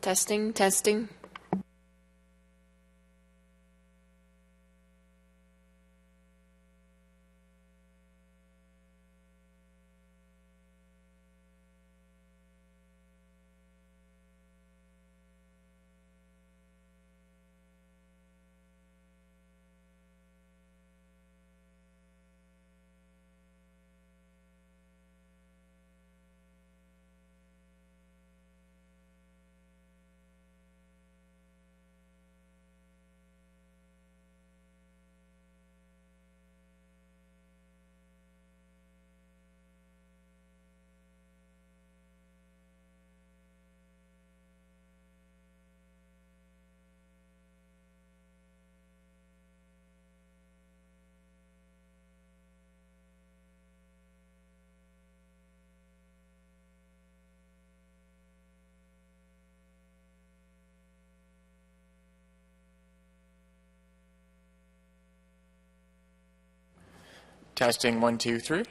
Testing, testing. Testing 1, 2, 3.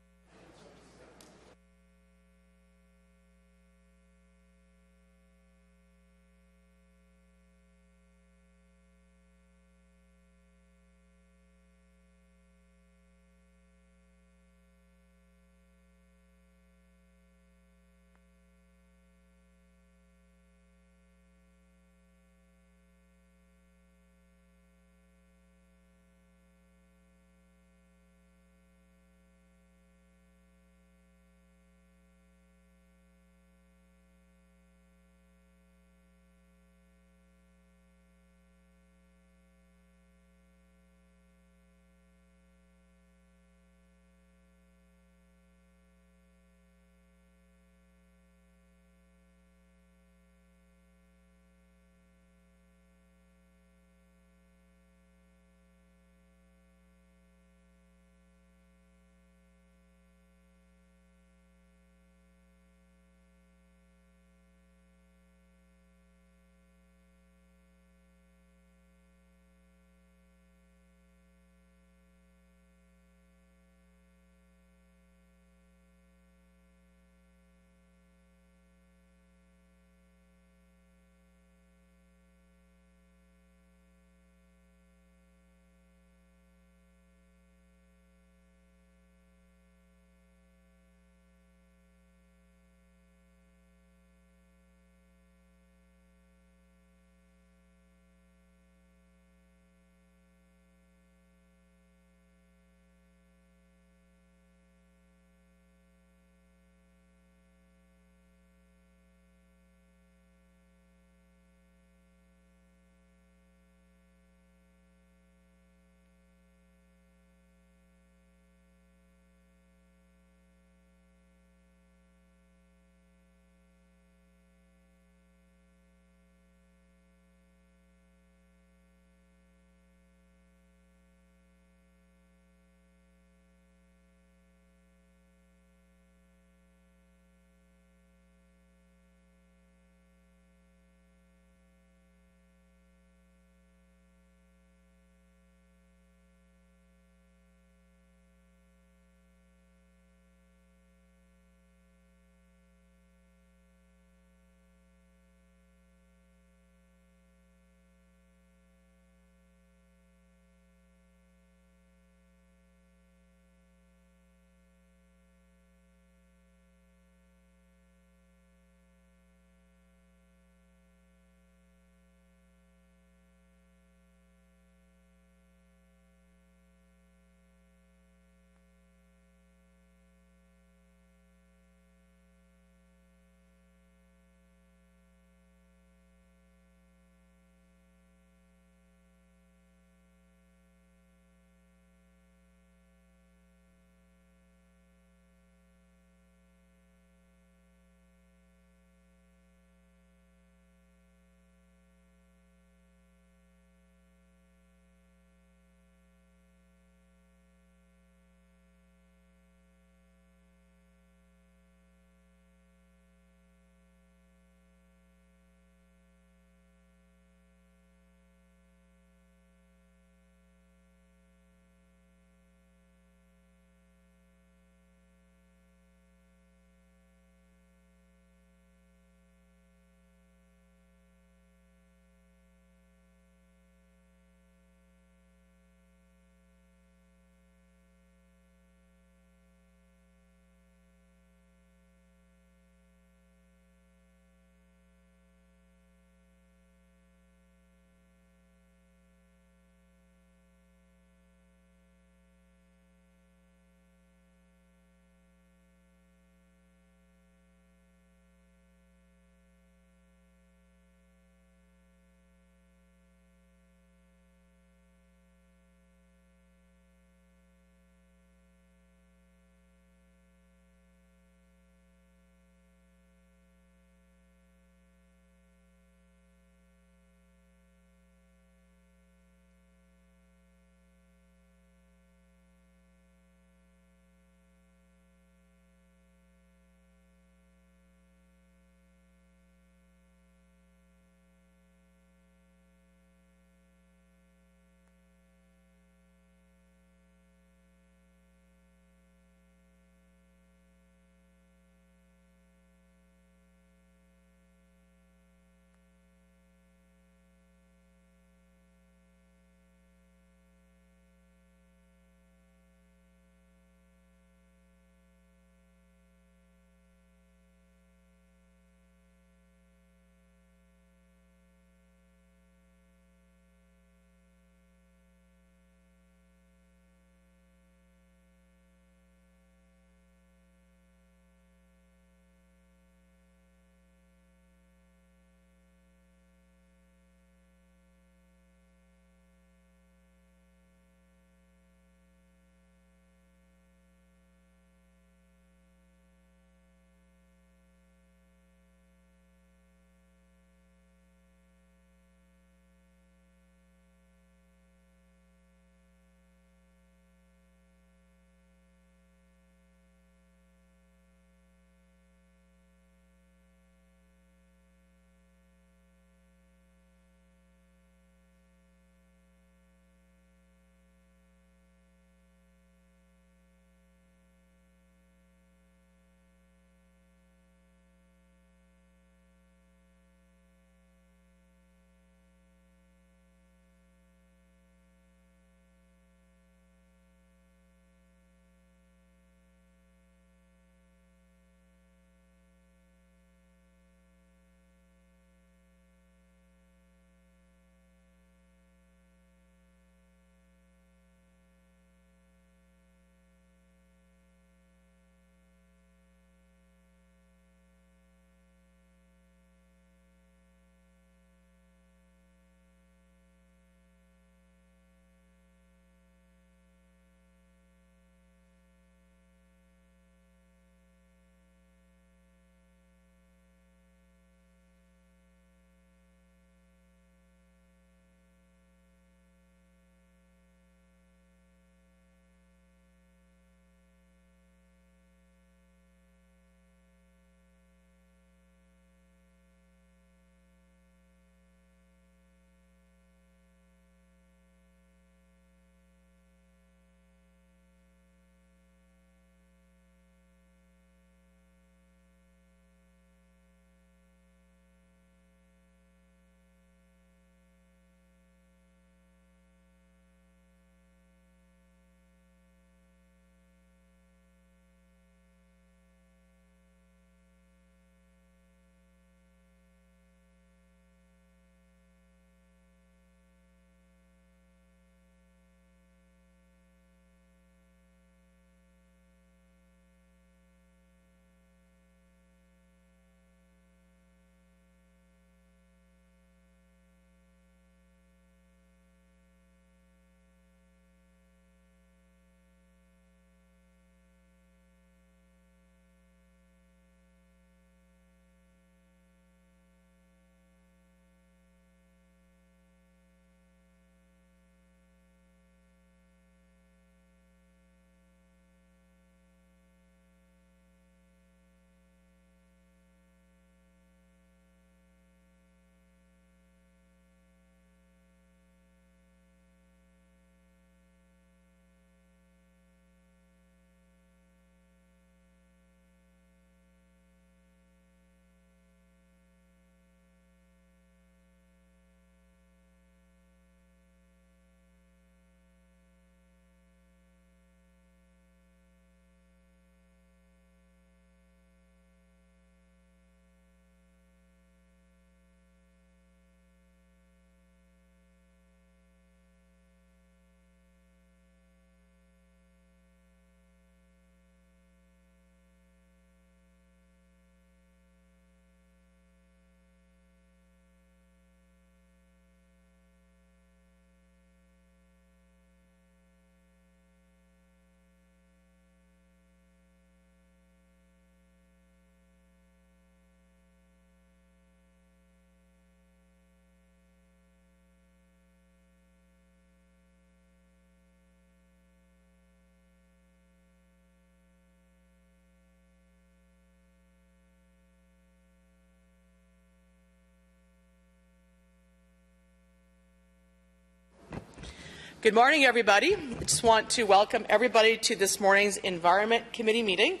Good morning, everybody. I just want to welcome everybody to this morning's Environment Committee meeting.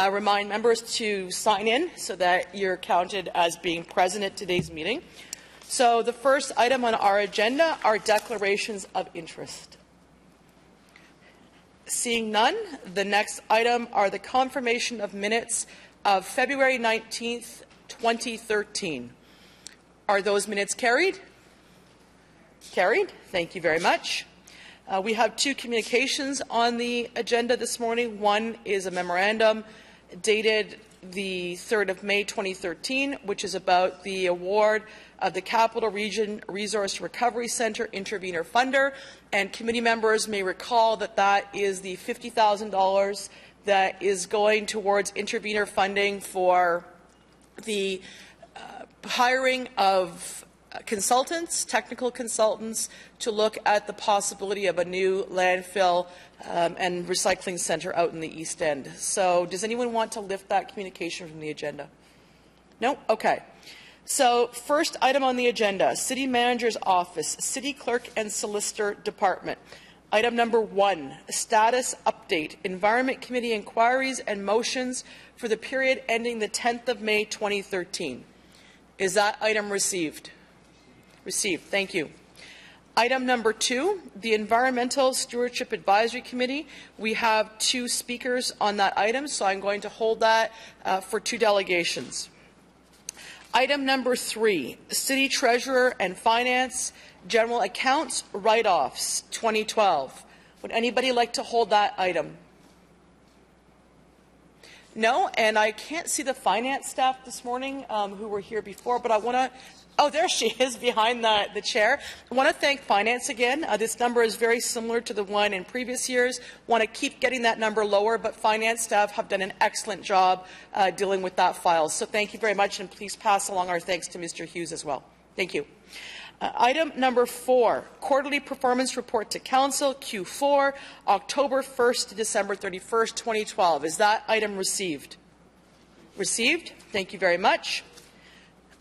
Remind members to sign in so that you're counted as being present at today's meeting. So the first item on our agenda are declarations of interest. Seeing none, the next item are the confirmation of minutes of February 19th, 2013. Are those minutes carried? Carried. Thank you very much. We have two communications on the agenda this morning. One is a memorandum dated the 3rd of May 2013, which is about the award of the Capital Region Resource Recovery Centre Intervenor Funder. And committee members may recall that that is the $50,000 that is going towards intervenor funding for the hiring of consultants, technical consultants, to look at the possibility of a new landfill and recycling centre out in the East End. So does anyone want to lift that communication from the agenda? No? Okay. So first item on the agenda, City Manager's Office, City Clerk and Solicitor Department. Item number 1, status update, Environment Committee inquiries and motions for the period ending the 10th of May 2013. Is that item received? Received. Thank you. Item number 2, the Environmental Stewardship Advisory Committee. We have 2 speakers on that item, so I'm going to hold that for 2 delegations. Item number 3, City Treasurer and Finance, General Accounts, Write-Offs, 2012. Would anybody like to hold that item? No, and I can't see the finance staff this morning who were here before, but I want to... Oh, there she is behind the chair. I want to thank Finance again. This number is very similar to the one in previous years. Want to keep getting that number lower, but Finance staff have done an excellent job dealing with that file. So thank you very much, and please pass along our thanks to Mr. Hughes as well. Thank you. Item number 4, Quarterly Performance Report to Council, Q4, October 1st to December 31st, 2012. Is that item received? Received. Thank you very much.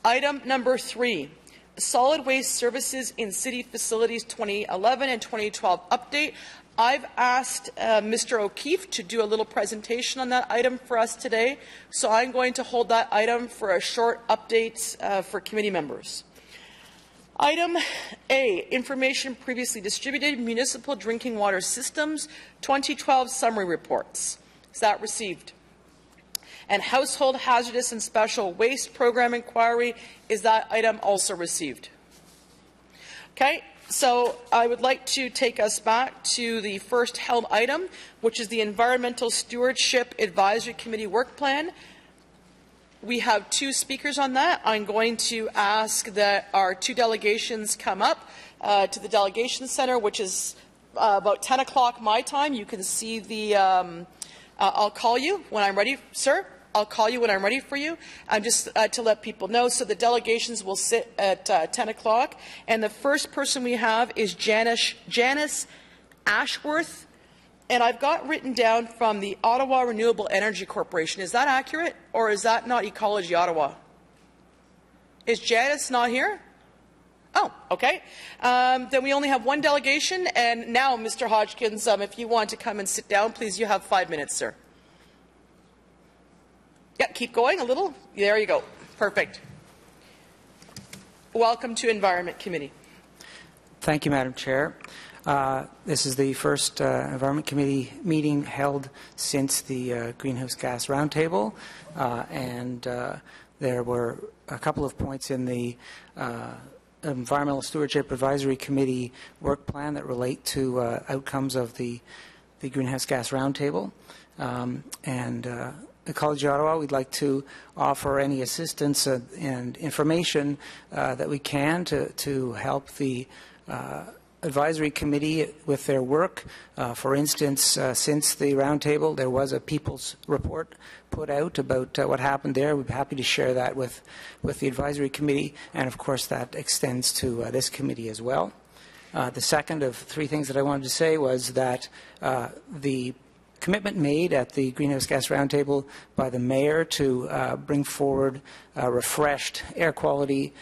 Item number 3, Solid Waste Services in City Facilities 2011 and 2012 update. I've asked Mr. O'Keefe to do a little presentation on that item for us today, so I'm going to hold that item for a short update for committee members. Item A, information previously distributed, Municipal Drinking Water Systems 2012 summary reports. Is that received? And Household Hazardous and Special Waste Program inquiry, is that item also received? Okay, so I would like to take us back to the first held item, which is the Environmental Stewardship Advisory Committee Work Plan. We have 2 speakers on that. I'm going to ask that our 2 delegations come up to the delegation center, which is about 10 o'clock my time. You can see the, I'll call you when I'm ready, sir. I'll call you when I'm ready for you. Just to let people know. So the delegations will sit at 10 o'clock. And the first person we have is Janice Ashworth. And I've got written down from the Ottawa Renewable Energy Corporation. Is that accurate, or is that not Ecology Ottawa? Is Janice not here? Oh, okay. Then we only have 1 delegation. And now, Mr. Hodgkins, if you want to come and sit down, please, you have 5 minutes, sir. Yeah, keep going a little. There you go. Perfect. Welcome to Environment Committee. Thank you, Madam Chair. This is the first Environment Committee meeting held since the Greenhouse Gas Roundtable, and there were a couple of points in the Environmental Stewardship Advisory Committee work plan that relate to outcomes of the Greenhouse Gas Roundtable. Ecology Ottawa, we'd like to offer any assistance and information that we can to help the advisory committee with their work. For instance, since the roundtable, there was a people's report put out about what happened there. We'd be happy to share that with the advisory committee, and of course that extends to this committee as well. The second of 3 things that I wanted to say was that the commitment made at the Greenhouse Gas Roundtable by the Mayor to bring forward a refreshed air quality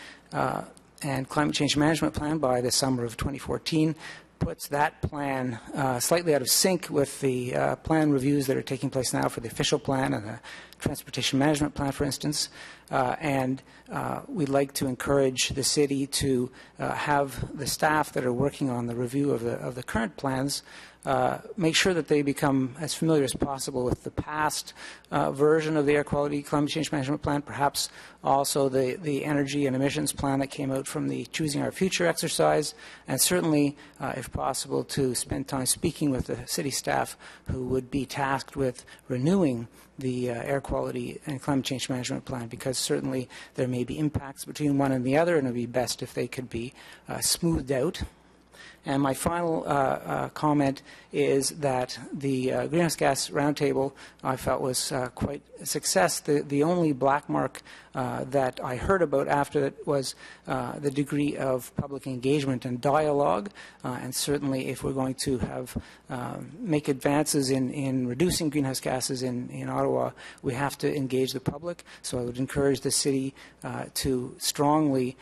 and climate change management plan by the summer of 2014 puts that plan slightly out of sync with the plan reviews that are taking place now for the official plan and the transportation management plan, for instance. And we'd like to encourage the city to have the staff that are working on the review of the current plans make sure that they become as familiar as possible with the past version of the air quality climate change management plan, perhaps also the energy and emissions plan that came out from the Choosing Our Future exercise, and certainly, if possible, to spend time speaking with the city staff who would be tasked with renewing the air quality and climate change management plan, because certainly there may be impacts between one and the other, and it would be best if they could be smoothed out. And my final comment is that the Greenhouse Gas Roundtable I felt was quite a success. The only black mark that I heard about after that was the degree of public engagement and dialogue. And certainly if we're going to have make advances in reducing greenhouse gases in Ottawa, we have to engage the public. So I would encourage the city to strongly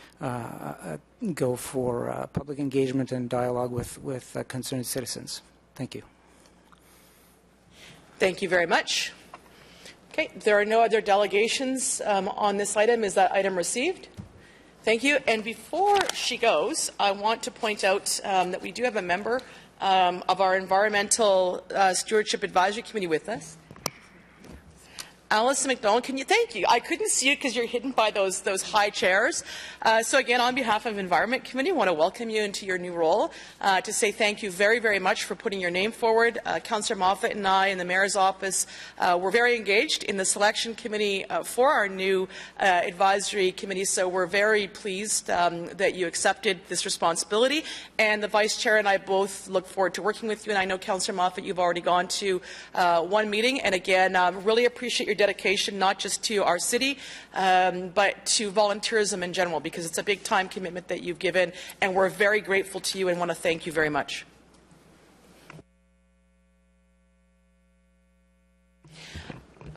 go for public engagement and dialogue with concerned citizens. Thank you. Thank you very much. Okay, there are no other delegations on this item. Is that item received? Thank you. And before she goes, I want to point out that we do have a member of our Environmental Stewardship Advisory Committee with us. Alison McDonald, can you? Thank you. I couldn't see you because you're hidden by those high chairs. So again, on behalf of Environment Committee, I want to welcome you into your new role. To say thank you very, very much for putting your name forward. Councillor Moffat and I in the Mayor's office were very engaged in the selection committee for our new advisory committee. So we're very pleased that you accepted this responsibility. And the Vice Chair and I both look forward to working with you. And I know, Councillor Moffat, you've already gone to one meeting. And again, really appreciate your dedication, not just to our city, but to volunteerism in general, because it's a big time commitment that you've given, and we're very grateful to you and want to thank you very much.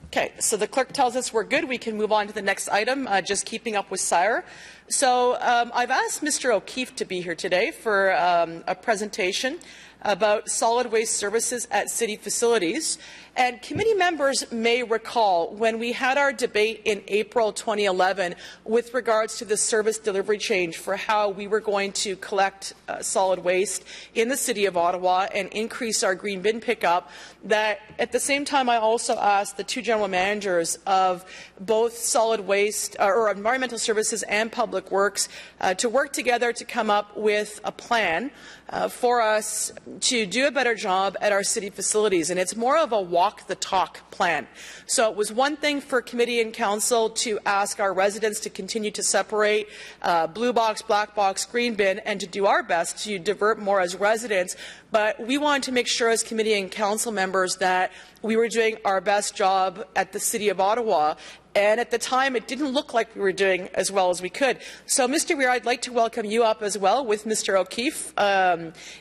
Okay, so the clerk tells us we're good. We can move on to the next item, just keeping up with SIRE. So I've asked Mr. O'Keefe to be here today for a presentation about solid waste services at city facilities. And committee members may recall when we had our debate in April 2011 with regards to the service delivery change for how we were going to collect solid waste in the City of Ottawa and increase our green bin pickup, that at the same time I also asked the two general managers of both solid waste or environmental services and public works to work together to come up with a plan for us to do a better job at our city facilities. And it's more of a walk the talk plan. So it was one thing for committee and council to ask our residents to continue to separate blue box, black box, green bin, and to do our best to divert more as residents. But we wanted to make sure as committee and council members that we were doing our best job at the City of Ottawa. And at the time, it didn't look like we were doing as well as we could. So, Mr. Weir, I'd like to welcome you up as well with Mr. O'Keefe.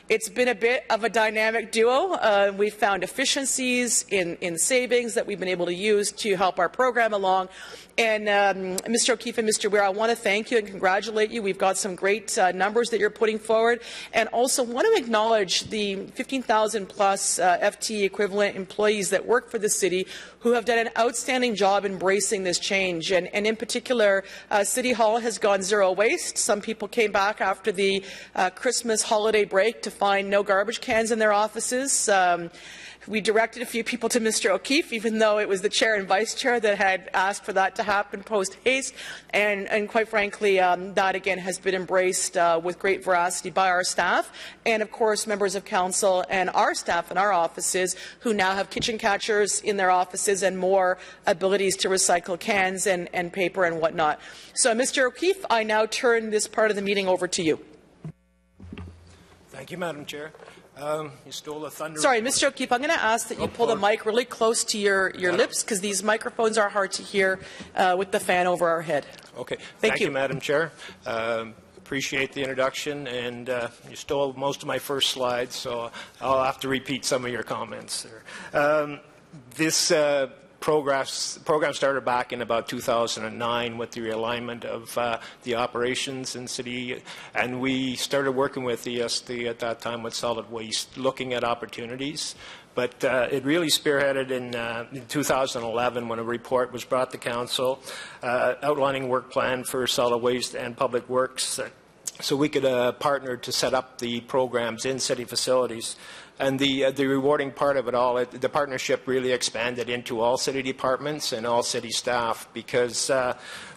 It's been a bit of a dynamic duo. We've found efficiencies in savings that we've been able to use to help our program along. And Mr. O'Keefe and Mr. Weir, I want to thank you and congratulate you. We've got some great numbers that you're putting forward, and also want to acknowledge the 15,000 plus FTE equivalent employees that work for the city who have done an outstanding job embracing this change. And in particular, City Hall has gone zero waste. Some people came back after the Christmas holiday break to find no garbage cans in their offices. We directed a few people to Mr. O'Keefe, even though it was the chair and vice chair that had asked for that to happen post-haste. And quite frankly, that again has been embraced with great veracity by our staff and, of course, members of council and our staff in our offices who now have kitchen catchers in their offices and more abilities to recycle cans and paper and whatnot. So, Mr. O'Keefe, I now turn this part of the meeting over to you. Thank you, Madam Chair. You stole a thunder. Sorry, Mr. O'Keefe, I'm going to ask that you pull the mic really close to your lips, because these microphones are hard to hear with the fan over our head. Okay. Thank you, Madam Chair. Appreciate the introduction, and you stole most of my first slides, so I'll have to repeat some of your comments there. This program started back in about 2009 with the realignment of the operations in city, and we started working with ESD at that time with solid waste, looking at opportunities. But it really spearheaded in 2011 when a report was brought to Council outlining work plan for solid waste and public works, so we could partner to set up the programs in city facilities. And the rewarding part of it all, the partnership really expanded into all city departments and all city staff, because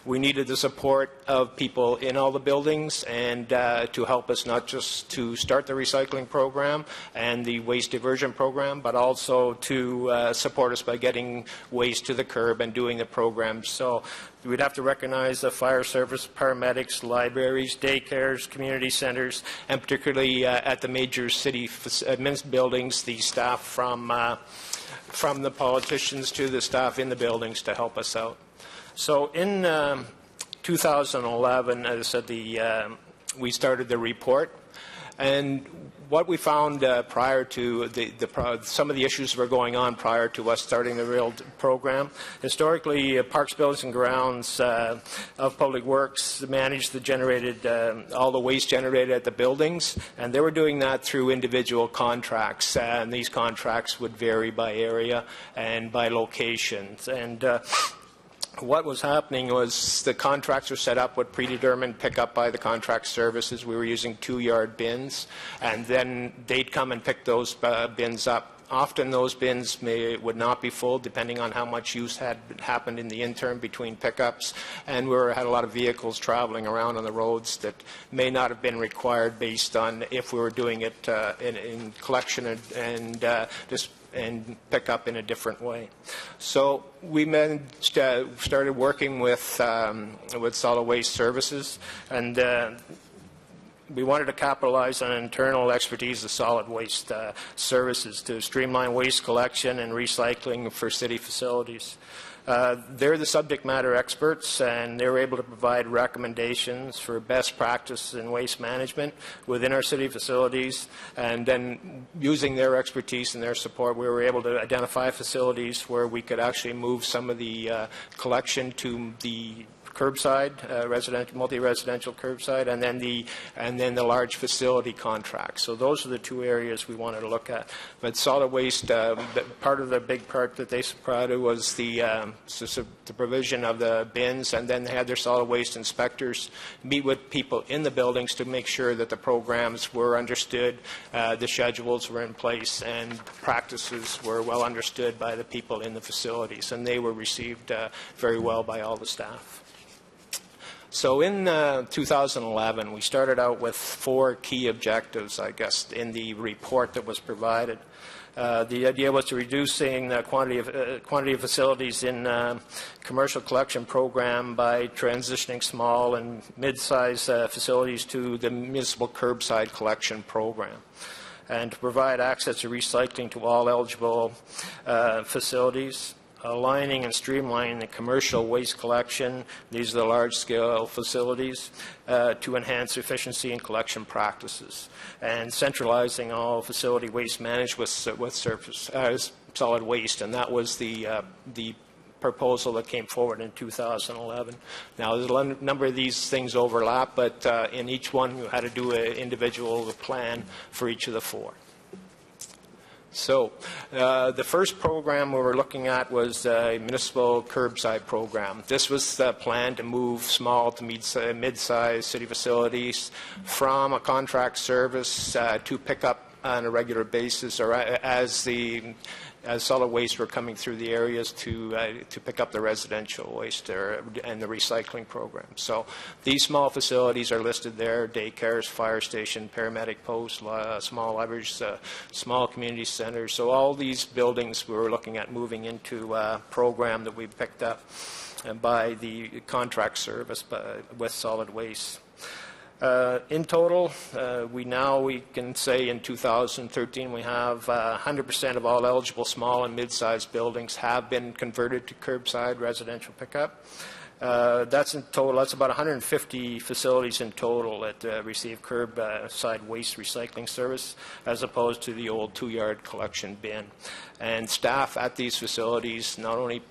we needed the support of people in all the buildings and to help us not just to start the recycling program and the waste diversion program, but also to support us by getting waste to the curb and doing the programs. So we'd have to recognize the fire service, paramedics, libraries, daycares, community centers, and particularly at the major city buildings, the staff from the politicians to the staff in the buildings to help us out. So in 2011, as I said, we started the report. And what we found prior to some of the issues that were going on prior to us starting the real program, historically, Parks, Buildings and Grounds of Public Works managed all the waste generated at the buildings, and they were doing that through individual contracts, and these contracts would vary by area and by locations. And what was happening was the contracts were set up with predetermined pickup by the contract services. We were using 2-yard bins, and then they'd come and pick those bins up. Often those bins would not be full, depending on how much use had happened in the interim between pickups, and we had a lot of vehicles traveling around on the roads that may not have been required based on if we were doing it in collection and pick up in a different way. So we started working with solid waste services, and we wanted to capitalize on internal expertise of solid waste services to streamline waste collection and recycling for city facilities. They're the subject matter experts, and they were able to provide recommendations for best practice in waste management within our city facilities. And then using their expertise and their support, we were able to identify facilities where we could actually move some of the collection to the curbside, multi-residential curbside, and then the large facility contracts. So those are the two areas we wanted to look at. But solid waste, part of the big part that they provided was the provision of the bins, and then they had their solid waste inspectors meet with people in the buildings to make sure that the programs were understood, the schedules were in place, and practices were well understood by the people in the facilities, and they were received very well by all the staff. So in 2011, we started out with 4 key objectives, I guess, in the report that was provided. The idea was to reducing the quantity of facilities in commercial collection program by transitioning small and mid-sized facilities to the municipal curbside collection program, and to provide access to recycling to all eligible facilities. Aligning and streamlining the commercial waste collection, these are the large-scale facilities, to enhance efficiency and collection practices, and centralizing all facility waste managed with solid waste, and that was the proposal that came forward in 2011. Now, there's a number of these things overlap, but in each one, you had to do an individual plan for each of the 4. So the first program we were looking at was a municipal curbside program. This was the plan to move small to mid-sized city facilities from a contract service to pick up on a regular basis, or as solid waste were coming through the areas to pick up the residential waste and the recycling program. So these small facilities are listed there: daycares, fire station, paramedic posts, small libraries, small community centers. So all these buildings we were looking at moving into a program that we picked up by the contract service with solid waste. In total, we can say in 2013 we have 100% of all eligible small and mid-sized buildings have been converted to curbside residential pickup. That's in total. That's about 150 facilities in total that receive curbside waste recycling service, as opposed to the old 2-yard collection bin. And staff at these facilities not only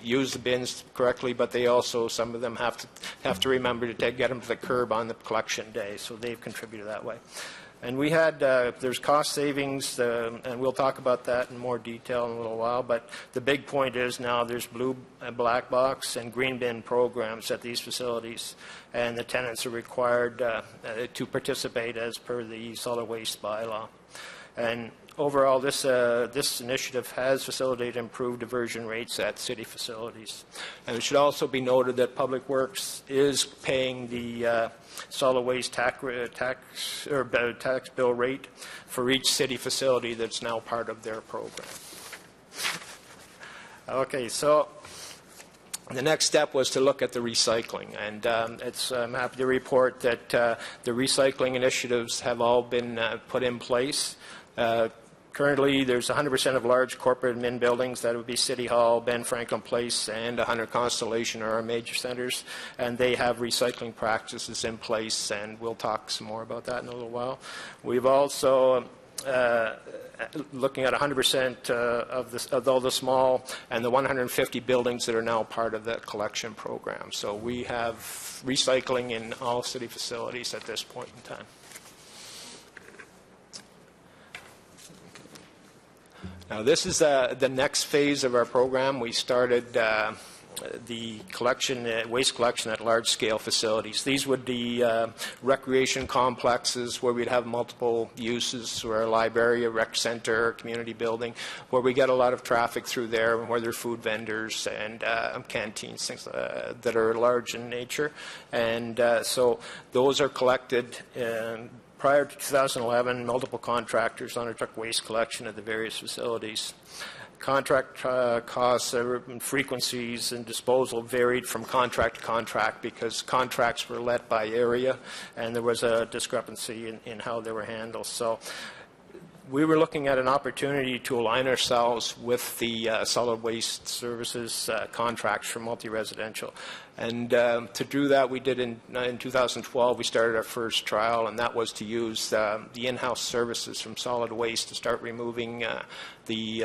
use the bins correctly, but they also, some of them have to remember to get them to the curb on the collection day. So they've contributed that way. And we had, there's cost savings, and we'll talk about that in more detail in a little while, but the big point is now there's blue and black box and green bin programs at these facilities, and the tenants are required to participate as per the solid waste bylaw. And overall, this initiative has facilitated improved diversion rates at city facilities. And it should also be noted that Public Works is paying the solid waste tax bill rate for each city facility that's now part of their program. Okay, so the next step was to look at the recycling, and I'm happy to report that the recycling initiatives have all been put in place. Currently, there's 100% of large corporate admin buildings. That would be City Hall, Ben Franklin Place, and 100 Constellation are our major centers, and they have recycling practices in place, and we'll talk some more about that in a little while. We've also looking at 100% of all the small and the 150 buildings that are now part of the collection program. So we have recycling in all city facilities at this point in time. Now, this is the next phase of our program. We started the collection, waste collection at large-scale facilities. These would be recreation complexes where we'd have multiple uses, or a library, a rec center, a community building, where we get a lot of traffic through there, where there are food vendors and canteens, things that are large in nature. And so those are collected. Prior to 2011, multiple contractors undertook waste collection at the various facilities. Contract costs and frequencies and disposal varied from contract to contract because contracts were let by area, and there was a discrepancy in how they were handled. So we were looking at an opportunity to align ourselves with the solid waste services contracts for multi-residential. And to do that, we did in 2012, we started our first trial, and that was to use the in-house services from solid waste to start removing the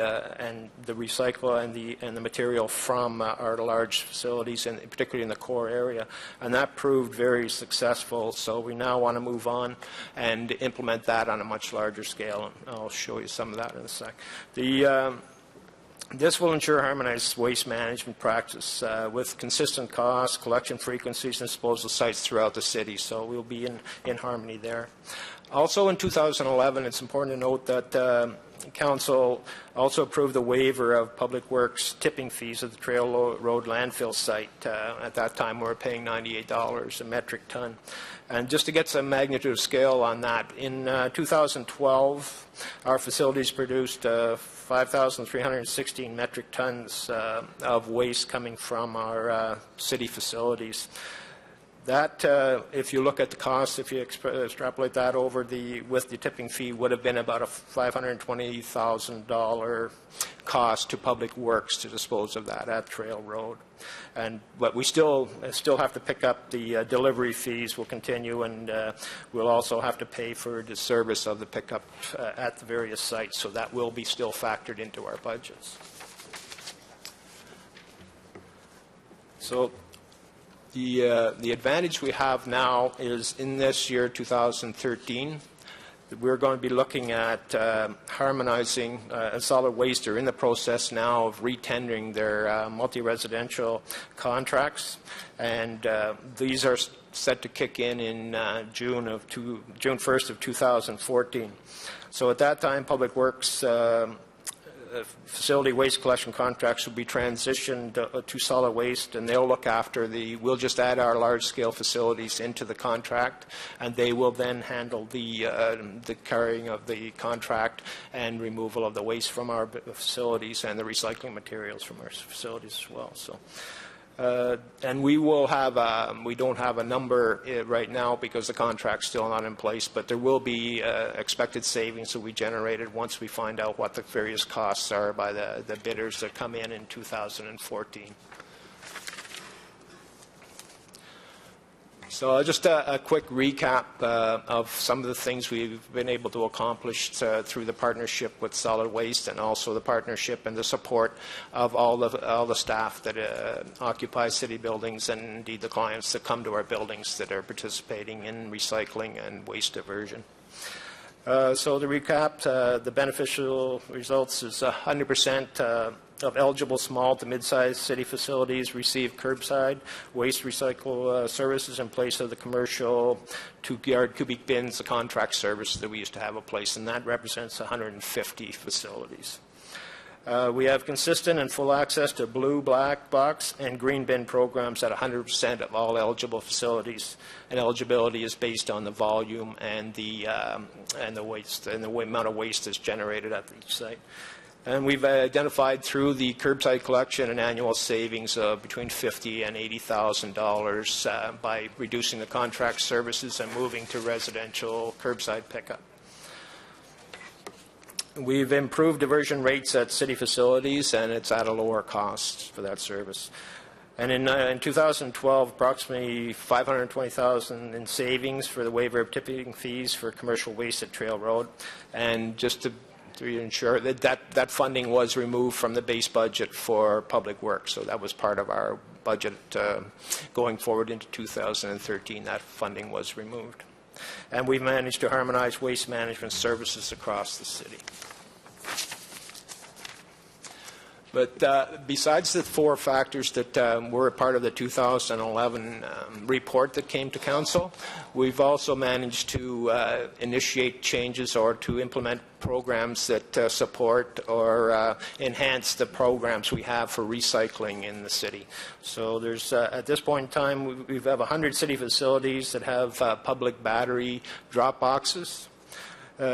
recycle and the material from our large facilities, and particularly in the core area. And that proved very successful. So we now want to move on and implement that on a much larger scale. And I'll show you some of that in a sec. This will ensure harmonized waste management practice with consistent costs, collection frequencies, and disposal sites throughout the city. So we'll be in harmony there. Also in 2011, it's important to note that Council also approved the waiver of Public Works tipping fees at the Trail Road landfill site. At that time, we were paying $98 a metric ton. And just to get some magnitude of scale on that, in 2012, our facilities produced 5,316 metric tons of waste coming from our city facilities. That, if you look at the cost, if you extrapolate that over with the tipping fee, would have been about a $520,000 cost to Public Works to dispose of that at Trail Road. But we still have to pick up the delivery fees. Will continue, and we'll also have to pay for the service of the pickup at the various sites. So that will be still factored into our budgets. So the advantage we have now is in this year, 2013, we're going to be looking at harmonizing solid waste. Are in the process now of retendering their multi-residential contracts, and these are set to kick in June 1st of 2014. So at that time, Public Works facility waste collection contracts will be transitioned to solid waste, and they'll look after we'll just add our large-scale facilities into the contract, and they will then handle the carrying of the contract and removal of the waste from our facilities and the recycling materials from our facilities as well. So. And we will have, we don't have a number right now because the contract's still not in place, but there will be expected savings that we generated once we find out what the various costs are by the bidders that come in 2014. So just a quick recap of some of the things we've been able to accomplish through the partnership with solid waste, and also the partnership and the support of all the staff that occupy city buildings, and indeed the clients that come to our buildings that are participating in recycling and waste diversion. So to recap, the beneficial results is 100% of eligible small to mid-sized city facilities receive curbside waste recycle services in place of the commercial 2-yard cubic bins, the contract service that we used to have in place, and that represents 150 facilities. We have consistent and full access to blue, black box, and green bin programs at 100% of all eligible facilities, and eligibility is based on the volume and the waste and the amount of waste that's generated at each site. And we've identified through the curbside collection an annual savings of between $50,000 and $80,000 by reducing the contract services and moving to residential curbside pickup. We've improved diversion rates at city facilities, and it's at a lower cost for that service. And in 2012, approximately $520,000 in savings for the waiver of tipping fees for commercial waste at Trail Road. And just to ensure that funding was removed from the base budget for public works, so that was part of our budget going forward into 2013. That funding was removed. And we've managed to harmonize waste management services across the city. But besides the 4 factors that were a part of the 2011 report that came to Council, we've also managed to initiate changes or to implement programs that support or enhance the programs we have for recycling in the city. So there's, at this point in time, we have 100 city facilities that have public battery drop boxes.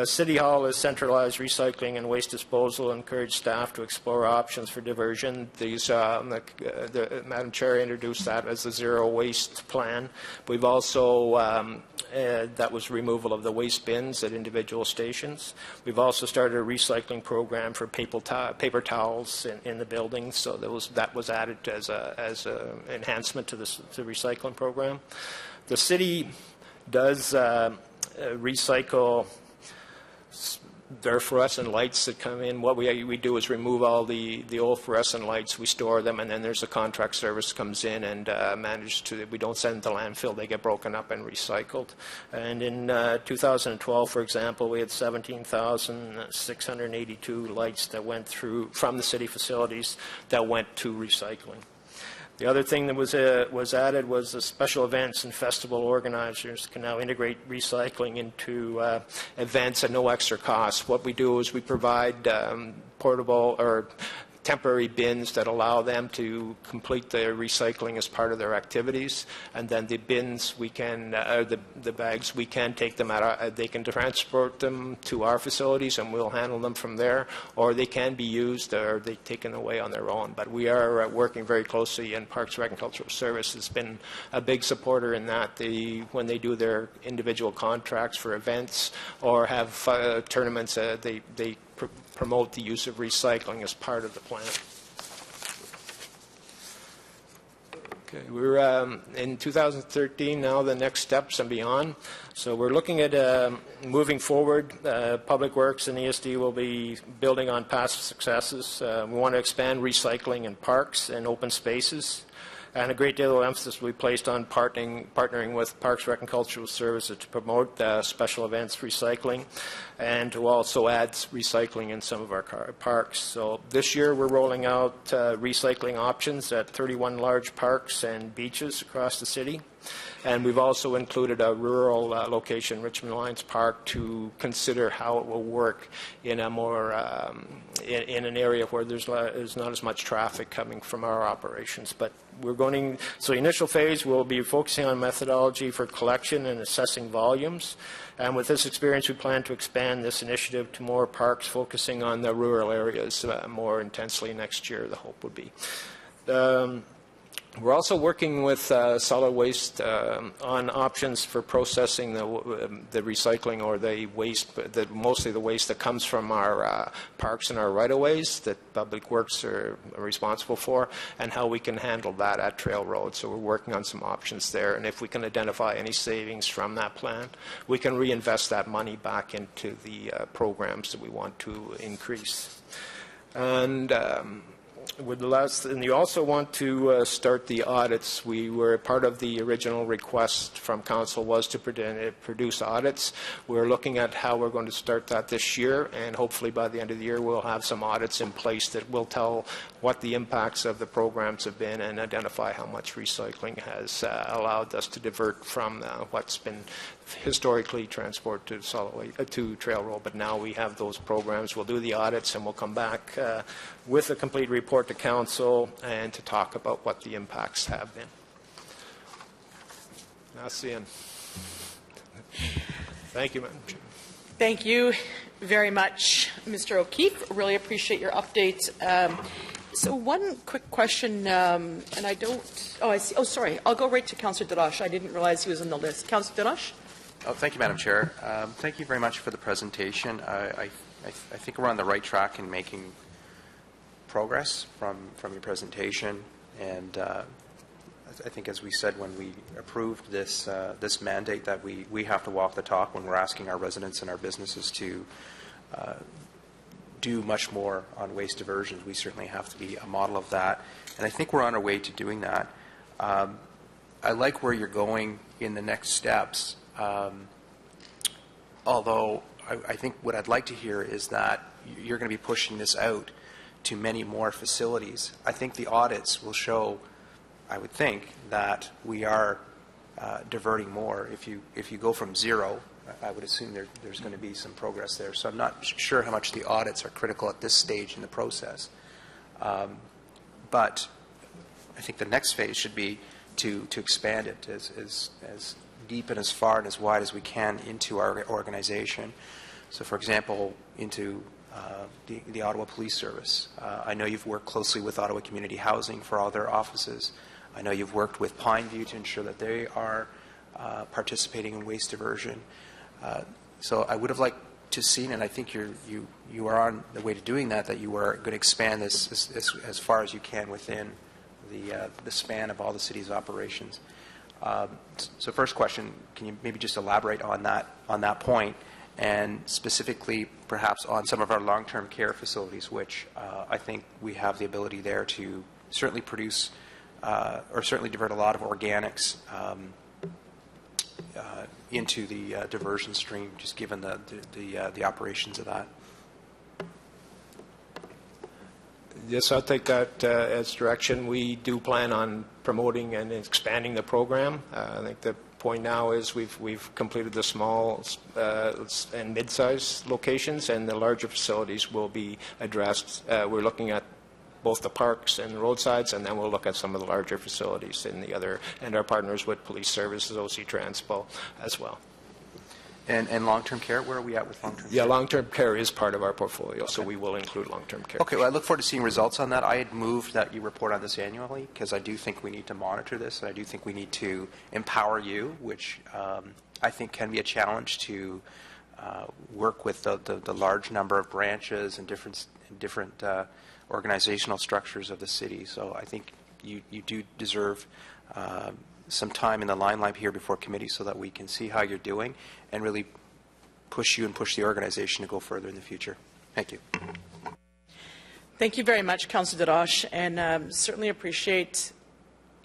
City Hall has centralized recycling and waste disposal, encouraged staff to explore options for diversion. These, Madam Chair introduced that as a zero waste plan. We've also, that was removal of the waste bins at individual stations. We've also started a recycling program for paper towels in the building, so that was added as an enhancement to the recycling program. The city does recycle their fluorescent lights that come in. What we do is remove all the old fluorescent lights, we store them, and then there's a contract service comes in and we don't send them to landfill, they get broken up and recycled. And in 2012, for example, we had 17,682 lights that went through from the city facilities that went to recycling. The other thing that was added was the special events and festival organizers can now integrate recycling into events at no extra cost. What we do is we provide portable or temporary bins that allow them to complete their recycling as part of their activities, and then the bins we can, the bags, we can take them they can transport them to our facilities and we'll handle them from there, or they can be used or they're taken away on their own. But we are working very closely, and Parks, Rec and Cultural Service has been a big supporter in that. When they do their individual contracts for events or have tournaments, they promote the use of recycling as part of the plan. Okay, we're in 2013 now, the next steps and beyond. So we're looking at moving forward. Public Works and ESD will be building on past successes. We want to expand recycling in parks and open spaces. And a great deal of emphasis will be placed on partnering with Parks, Rec and Cultural Services to promote special events recycling, and to also add recycling in some of our parks. So this year we're rolling out recycling options at 31 large parks and beaches across the city. And we've also included a rural location, Richmond Lions Park, to consider how it will work in a more in an area where there's not as much traffic coming from our operations. But we're going. So the initial phase will be focusing on methodology for collection and assessing volumes. And with this experience, we plan to expand this initiative to more parks, focusing on the rural areas more intensely next year. The hope would be. We're also working with solid waste on options for processing the recycling or the waste, mostly the waste that comes from our parks and our right-of-ways that Public Works are responsible for, and how we can handle that at Trail Road. So we're working on some options there, and if we can identify any savings from that plan, we can reinvest that money back into the programs that we want to increase. And and you also want to start the audits. We were part of the original request from Council was to produce audits. We're looking at how we're going to start that this year, and hopefully by the end of the year we'll have some audits in place that will tell what the impacts of the programs have been and identify how much recycling has allowed us to divert from what's been historically transported to Trail Road. But now we have those programs. We'll do the audits and we'll come back with a complete report to Council and to talk about what the impacts have been. Merci. Thank you, Madam Chair. Thank you very much, Mr. O'Keefe. Really appreciate your update. So one quick question, and I don't, I see, sorry, I'll go right to Councillor Darash. I didn't realize he was on the list. Councillor Darash? Oh, thank you, Madam Chair. Thank you very much for the presentation. I think we're on the right track in making progress from your presentation, and I think, as we said when we approved this this mandate, that we have to walk the talk when we're asking our residents and our businesses to do much more on waste diversions. We certainly have to be a model of that, and I think we're on our way to doing that. I like where you're going in the next steps, although I think what I'd like to hear is that you're going to be pushing this out to many more facilities. I think the audits will show, I would think, that we are diverting more. If you go from zero, I would assume there's going to be some progress there. So I'm not sure how much the audits are critical at this stage in the process. But I think the next phase should be to expand it as deep and as far and as wide as we can into our organization. So, for example, into the Ottawa Police Service. I know you've worked closely with Ottawa Community Housing for all their offices. I know you've worked with Pineview to ensure that they are participating in waste diversion. So I would have liked to see, and I think you are on the way to doing that, that you are going to expand this as far as you can within the span of all the city's operations. So first question, can you maybe just elaborate on that point, and specifically perhaps on some of our long-term care facilities, which I think we have the ability there to certainly produce or certainly divert a lot of organics into the diversion stream, just given the operations of that. Yes, I'll take that as direction. We do plan on promoting and expanding the program. I think the point now is we've completed the small and mid-sized locations, and the larger facilities will be addressed. We're looking at both the parks and the roadsides, and then we'll look at some of the larger facilities in the other, and our partners with Police Services, OC Transpo as well. And long-term care, where are we at with long-term care? Yeah, long-term care is part of our portfolio, okay. So we will include long-term care. Okay, well, I look forward to seeing results on that. I had moved that you report on this annually, because I do think we need to monitor this, and I do think we need to empower you, which I think can be a challenge to work with the large number of branches and different organizational structures of the city. So I think you do deserve some time in the limelight here before committee so that we can see how you're doing and really push you and push the organization to go further in the future. Thank you. Thank you very much, Councillor Darash, and certainly appreciate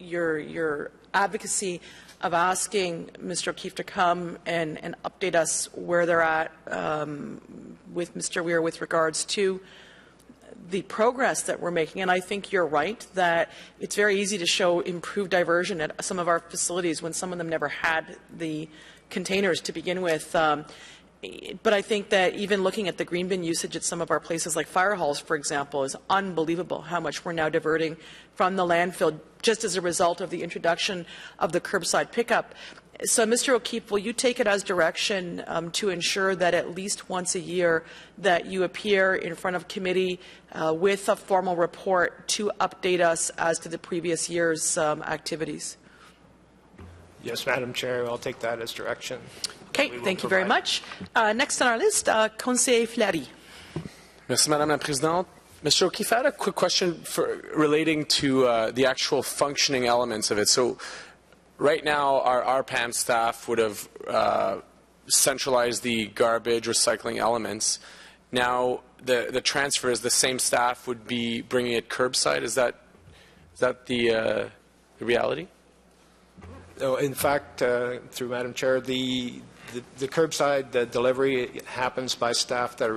your advocacy of asking Mr. O'Keefe to come and update us where they're at with Mr. Weir with regards to the progress that we're making. And I think you're right that it's very easy to show improved diversion at some of our facilities when some of them never had the containers to begin with. But I think that even looking at the green bin usage at some of our places like fire halls, for example, is unbelievable how much we're now diverting from the landfill just as a result of the introduction of the curbside pickup. So, Mr. O'Keefe, will you take it as direction to ensure that at least once a year that you appear in front of committee with a formal report to update us as to the previous year's activities? Yes, Madam Chair, I'll take that as direction. Okay, thank you very much. Next on our list, Conseiller Fleury. Merci, Madame la Présidente. Mr. O'Keefe, I had a quick question relating to the actual functioning elements of it. So right now, our RPAM staff would have centralized the garbage recycling elements. Now, the transfer is the same staff would be bringing it curbside. Is that the reality? In fact, through Madam Chair, the curbside delivery happens by staff that are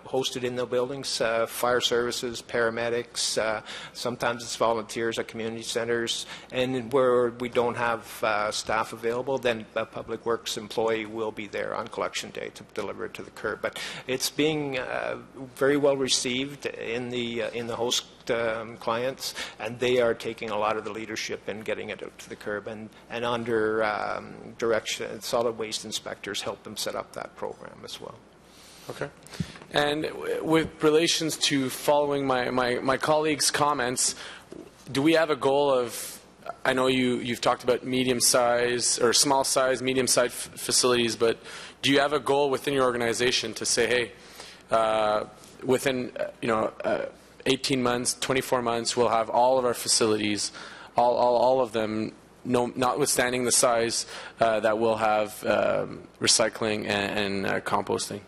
hosted in the buildings, fire services, paramedics, sometimes it's volunteers at community centers, and where we don't have staff available, then a public works employee will be there on collection day to deliver it to the curb. But it's being very well received in the host clients, and they are taking a lot of the leadership in getting it out to the curb, and under direction, solid waste inspectors help them set up that program as well. Okay. And with relations to following my colleagues' comments, do we have a goal of, I know you've talked about medium size or small size, medium size facilities, but do you have a goal within your organization to say, hey, within 18 months, 24 months, we'll have all of our facilities, all of them, notwithstanding the size, that will have recycling and composting?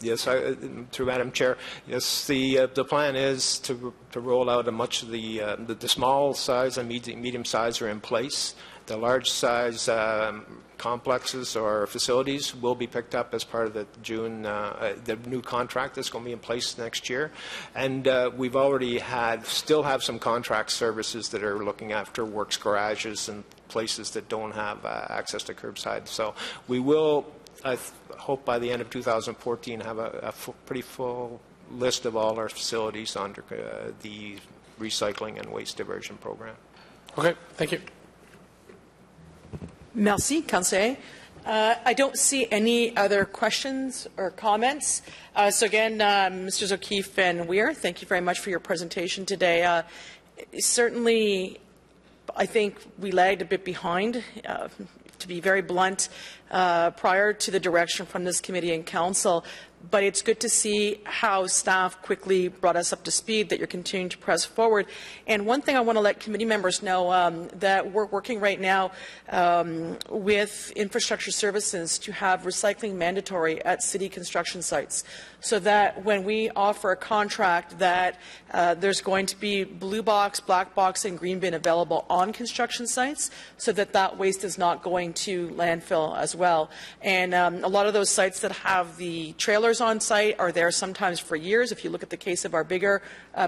Yes, through Madam Chair. Yes, the plan is to roll out a much of the small size and medium size are in place. The large size complexes or facilities will be picked up as part of the the new contract that's going to be in place next year. And we've already still have some contract services that are looking after works garages and places that don't have access to curbside. So we will, I hope by the end of 2014, have a pretty full list of all our facilities under the recycling and waste diversion program. Okay, thank you. Merci, Conseiller. I don't see any other questions or comments. So again, Mr. O'Keefe and Weir, thank you very much for your presentation today. Certainly, I think we lagged a bit behind, to be very blunt, prior to the direction from this committee and council. But it's good to see how staff quickly brought us up to speed, that you're continuing to press forward. And one thing I want to let committee members know, that we're working right now with infrastructure services to have recycling mandatory at city construction sites, so that when we offer a contract that there's going to be blue box, black box, and green bin available on construction sites, so that that waste is not going to landfill as well. And a lot of those sites that have the trailers on site are there sometimes for years. If you look at the case of our bigger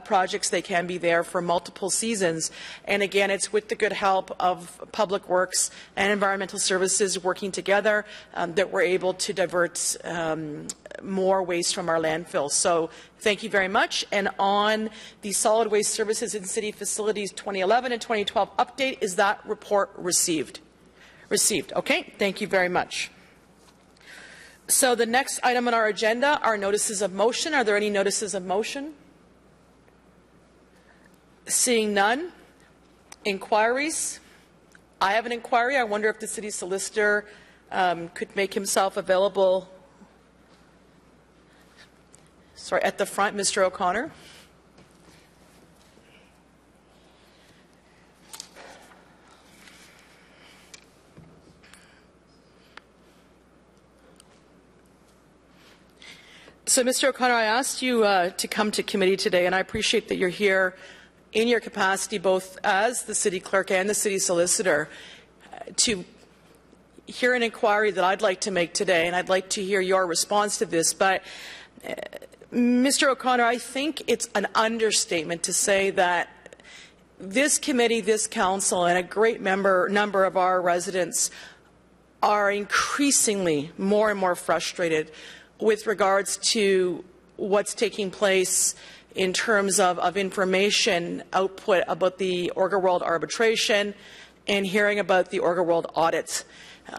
projects, they can be there for multiple seasons. And again, it's with the good help of Public Works and Environmental Services working together that we're able to divert more waste from our landfills. So thank you very much. And on the Solid Waste Services in City Facilities 2011 and 2012 update, is that report received? Received. Okay. Thank you very much. So the next item on our agenda are notices of motion. Are there any notices of motion? Seeing none. Inquiries. I have an inquiry. I wonder if the city solicitor could make himself available. Sorry, at the front, Mr. O'Connor. So, Mr. O'Connor, I asked you to come to committee today, and I appreciate that you're here in your capacity both as the city clerk and the city solicitor to hear an inquiry that I'd like to make today, and I'd like to hear your response to this. But, Mr. O'Connor, I think it's an understatement to say that this committee, this council, and a great number of our residents are increasingly more and more frustrated with regards to what's taking place in terms of information output about the Orga World arbitration in hearing about the Orga World audits.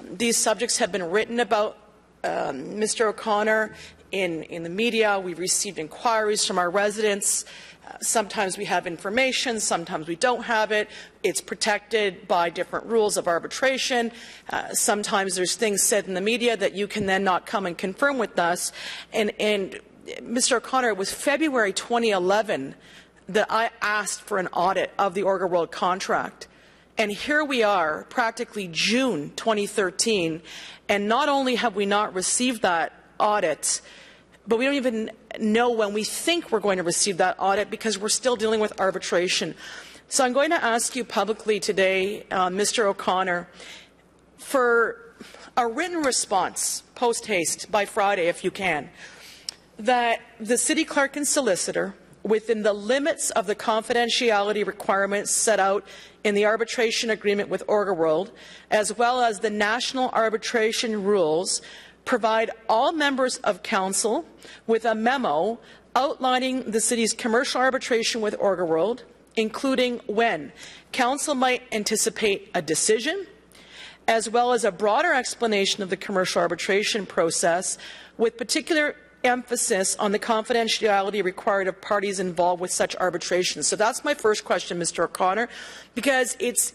These subjects have been written about, Mr. O'Connor, in the media. We've received inquiries from our residents. Sometimes we have information, sometimes we don't have it. It's protected by different rules of arbitration. Sometimes there's things said in the media that you can then not come and confirm with us. And Mr. O'Connor, it was February 2011 that I asked for an audit of the Orga World contract. And here we are, practically June 2013, and not only have we not received that audit, but we don't even know when we think we're going to receive that audit because we're still dealing with arbitration. So I'm going to ask you publicly today, Mr. O'Connor, for a written response, post-haste, by Friday if you can, that the City Clerk and Solicitor, within the limits of the confidentiality requirements set out in the arbitration agreement with Orga World, as well as the national arbitration rules, provide all members of Council with a memo outlining the City's commercial arbitration with Orga World, including when Council might anticipate a decision, as well as a broader explanation of the commercial arbitration process, with particular emphasis on the confidentiality required of parties involved with such arbitration. So that's my first question, Mr. O'Connor, because it's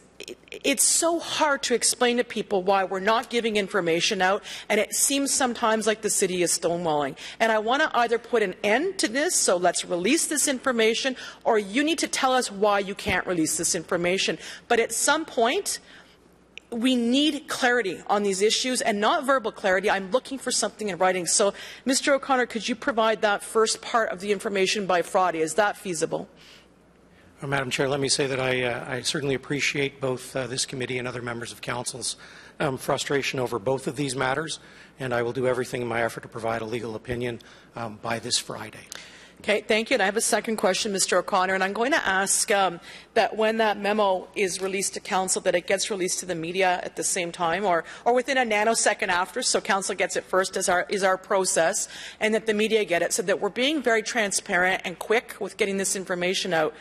so hard to explain to people why we're not giving information out, and it seems sometimes like the city is stonewalling. And I want to either put an end to this, so let's release this information, or you need to tell us why you can't release this information. But at some point, we need clarity on these issues, and not verbal clarity. I'm looking for something in writing. So, Mr. O'Connor, could you provide that first part of the information by Friday? Is that feasible? Madam Chair, let me say that I certainly appreciate both this committee and other members of Council's frustration over both of these matters, and I will do everything in my effort to provide a legal opinion by this Friday. Okay, thank you. And I have a second question, Mr. O'Connor, and I'm going to ask that when that memo is released to Council, that it gets released to the media at the same time, or within a nanosecond after, so Council gets it first is our process, and that the media get it, so that we're being very transparent and quick with getting this information out.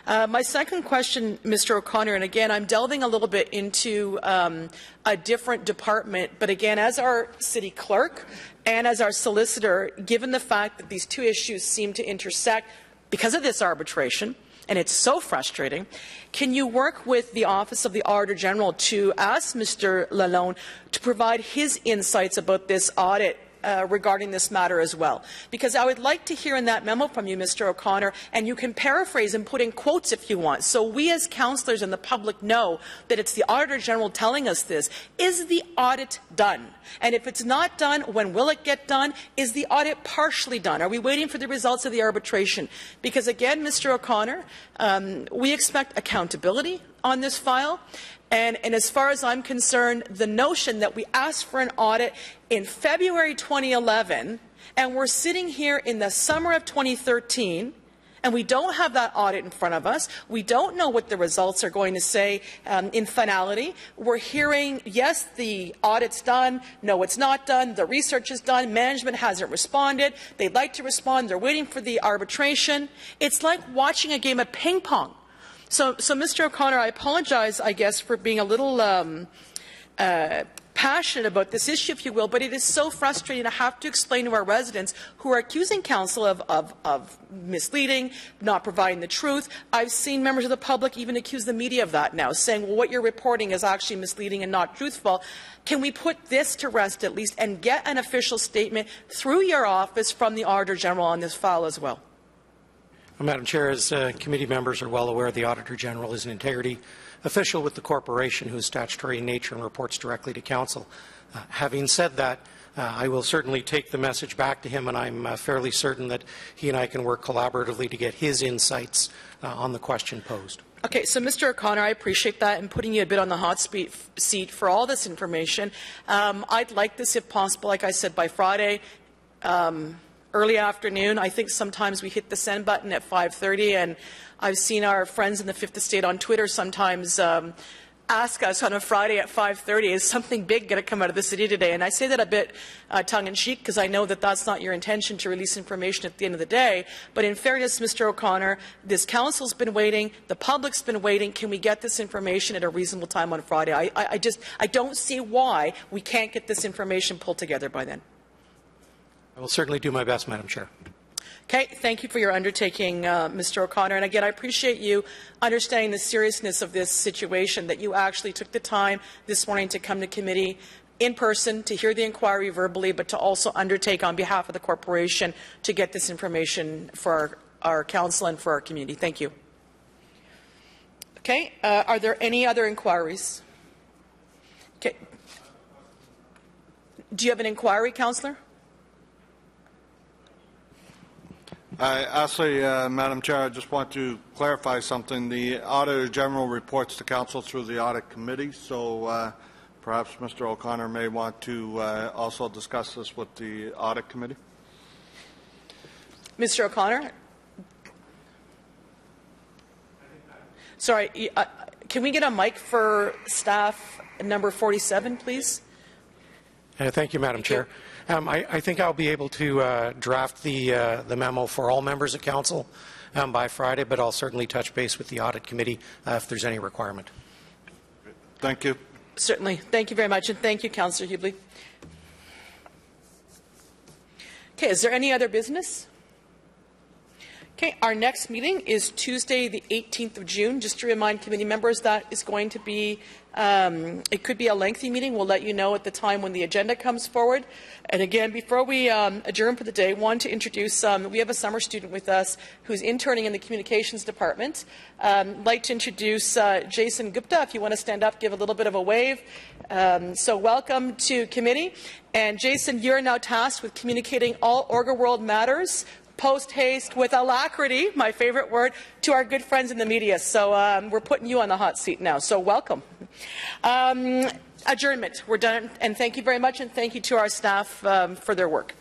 My second question, Mr. O'Connor, and again, I'm delving a little bit into a different department, but again, as our city clerk and as our solicitor, given the fact that these two issues seem to intersect because of this arbitration, and it's so frustrating, can you work with the Office of the Auditor General to ask Mr. Lalonde to provide his insights about this audit regarding this matter as well? Because I would like to hear in that memo from you, Mr. O'Connor, and you can paraphrase and put in quotes if you want, so we as councillors and the public know that it's the Auditor General telling us this. Is the audit done? And if it's not done, when will it get done? Is the audit partially done? Are we waiting for the results of the arbitration? Because again, Mr. O'Connor, we expect accountability on this file. And as far as I'm concerned, the notion that we asked for an audit in February 2011, and we're sitting here in the summer of 2013, and we don't have that audit in front of us. We don't know what the results are going to say in finality. We're hearing, yes, the audit's done. No, it's not done. The research is done. Management hasn't responded. They'd like to respond. They're waiting for the arbitration. It's like watching a game of ping pong. So Mr. O'Connor, I apologize, I guess, for being a little passionate about this issue, if you will, but it is so frustrating to have to explain to our residents who are accusing Council of misleading, not providing the truth. I've seen members of the public even accuse the media of that now, saying, well, what you're reporting is actually misleading and not truthful. Can we put this to rest at least and get an official statement through your office from the Auditor General on this file as well? Madam Chair, as committee members are well aware, the Auditor General is an integrity official with the corporation who is statutory in nature and reports directly to Council. Having said that, I will certainly take the message back to him, and I'm fairly certain that he and I can work collaboratively to get his insights on the question posed. Okay, so Mr. O'Connor, I appreciate that and putting you a bit on the hot seat for all this information. I'd like this, if possible, like I said, by Friday. Early afternoon. I think sometimes we hit the send button at 5:30, and I've seen our friends in the Fifth Estate on Twitter sometimes ask us on a Friday at 5:30, is something big going to come out of the city today? And I say that a bit tongue-in-cheek because I know that that's not your intention to release information at the end of the day. But in fairness, Mr. O'Connor, this council's been waiting, the public's been waiting. Can we get this information at a reasonable time on Friday? I don't see why we can't get this information pulled together by then. I will certainly do my best, Madam Chair. Okay, thank you for your undertaking, Mr. O'Connor. And again, I appreciate you understanding the seriousness of this situation, that you actually took the time this morning to come to committee in person, to hear the inquiry verbally, but to also undertake on behalf of the corporation to get this information for our council and for our community. Thank you. Okay, are there any other inquiries? Okay. Do you have an inquiry, Councillor? Actually, Madam Chair, I just want to clarify something. The Auditor General reports to Council through the Audit Committee, so perhaps Mr. O'Connor may want to also discuss this with the Audit Committee. Mr. O'Connor? Sorry, can we get a mic for staff number 47, please? Thank you, Madam Chair. I think I'll be able to draft the memo for all members of Council by Friday, but I'll certainly touch base with the Audit Committee if there's any requirement. Thank you. Certainly. Thank you very much, and thank you, Councillor Hubley. Okay, is there any other business? Okay, our next meeting is Tuesday, the 18th of June. Just to remind committee members, that is going to be, it could be a lengthy meeting. We'll let you know at the time when the agenda comes forward. And again, before we adjourn for the day, I want to introduce, we have a summer student with us who's interning in the communications department. I'd like to introduce Jason Gupta. If you want to stand up, give a little bit of a wave. So welcome to committee. And Jason, you're now tasked with communicating all Orga World matters post-haste with alacrity, my favorite word, to our good friends in the media. So we're putting you on the hot seat now. So welcome. Adjournment. We're done. And thank you very much. And thank you to our staff for their work.